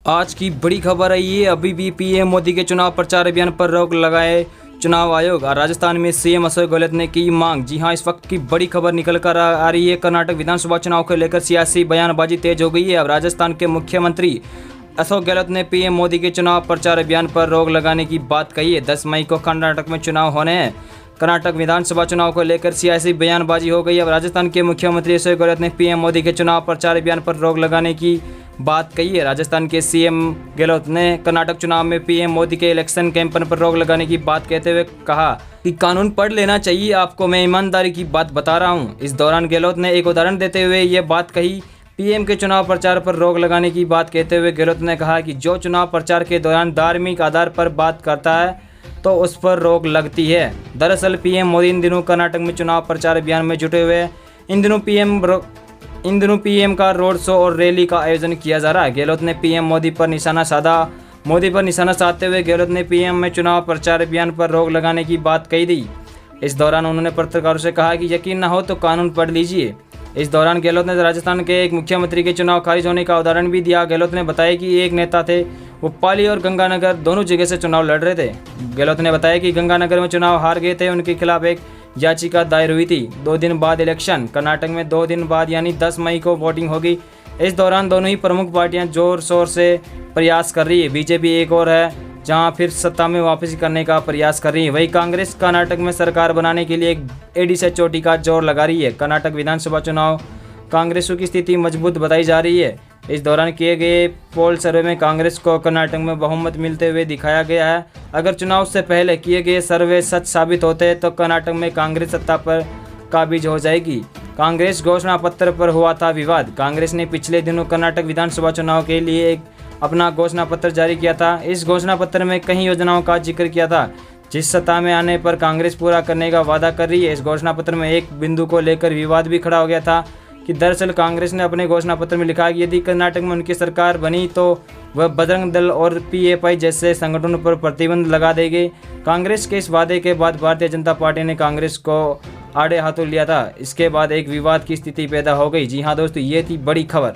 आज की बड़ी खबर है ये। अभी भी पीएम मोदी के चुनाव प्रचार अभियान पर रोक लगाए चुनाव आयोग। राजस्थान में सीएम अशोक गहलोत ने की मांग। जी हां, इस वक्त की बड़ी खबर निकल कर आ रही है। कर्नाटक विधानसभा चुनाव को लेकर सियासी बयानबाजी तेज हो गई है। अब राजस्थान के मुख्यमंत्री अशोक गहलोत ने पीएम मोदी के चुनाव प्रचार अभियान पर रोक लगाने की बात कही है। 10 मई को कर्नाटक में चुनाव होने हैं। कर्नाटक विधानसभा चुनाव को लेकर सियासी बयानबाजी हो गई। अब राजस्थान के मुख्यमंत्री अशोक गहलोत ने पीएम मोदी के चुनाव प्रचार अभियान पर रोक लगाने की बात कही है। राजस्थान के सीएम गहलोत ने कर्नाटक चुनाव में पीएम मोदी के इलेक्शन कैंपेन पर रोक लगाने की बात कहते हुए कहा कि कानून पढ़ लेना चाहिए आपको, मैं ईमानदारी की बात बता रहा हूं। इस दौरान गहलोत ने एक उदाहरण देते हुए ये बात कही। पीएम के चुनाव प्रचार पर रोक लगाने की बात कहते हुए गहलोत ने कहा कि जो चुनाव प्रचार के दौरान धार्मिक आधार पर बात करता है तो उस पर रोक लगती है। दरअसल पीएम मोदी इन दिनों कर्नाटक में चुनाव प्रचार अभियान में जुटे हुए हैं। इन दिनों पीएम का रोड शो और रैली का आयोजन किया जा रहा है। गहलोत ने पीएम मोदी पर निशाना साधते हुए गहलोत ने पीएम में चुनाव प्रचार अभियान पर रोक लगाने की बात कही थी। इस दौरान उन्होंने पत्रकारों से कहा कि यकीन न हो तो कानून पढ़ लीजिए। इस दौरान गहलोत ने राजस्थान के एक मुख्यमंत्री के चुनाव खारिज होने का उदाहरण भी दिया। गहलोत ने बताया कि एक नेता थे, वो पाली और गंगानगर दोनों जगह से चुनाव लड़ रहे थे। गहलोत ने बताया कि गंगानगर में चुनाव हार गए थे, उनके खिलाफ एक याचिका दायर हुई थी। 2 दिन बाद इलेक्शन। कर्नाटक में 2 दिन बाद यानी 10 मई को वोटिंग होगी। इस दौरान दोनों ही प्रमुख पार्टियां जोर शोर से प्रयास कर रही है। बीजेपी एक और है जहां फिर सत्ता में वापसी करने का प्रयास कर रही है। वहीं कांग्रेस कर्नाटक में सरकार बनाने के लिए एक एडी से चोटी का जोर लगा रही है। कर्नाटक विधानसभा चुनाव कांग्रेसों की स्थिति मजबूत बताई जा रही है। इस दौरान किए गए पोल सर्वे में कांग्रेस को कर्नाटक में बहुमत मिलते हुए दिखाया गया है। अगर चुनाव से पहले किए गए सर्वे सच साबित होते हैं तो कर्नाटक में कांग्रेस सत्ता पर काबिज हो जाएगी। कांग्रेस घोषणा पत्र पर हुआ था विवाद। कांग्रेस ने पिछले दिनों कर्नाटक विधानसभा चुनाव के लिए एक अपना घोषणा पत्र जारी किया था। इस घोषणा पत्र में कई योजनाओं का जिक्र किया था जिस सत्ता में आने पर कांग्रेस पूरा करने का वादा कर रही है। इस घोषणा पत्र में एक बिंदु को लेकर विवाद भी खड़ा हो गया था कि दरअसल कांग्रेस ने अपने घोषणा पत्र में लिखा कि यदि कर्नाटक में उनकी सरकार बनी तो वह बजरंग दल और पीएफआई जैसे संगठनों पर प्रतिबंध लगा देंगे। कांग्रेस के इस वादे के बाद भारतीय जनता पार्टी ने कांग्रेस को आड़े हाथों लिया था। इसके बाद एक विवाद की स्थिति पैदा हो गई। जी हां दोस्तों, ये थी बड़ी खबर।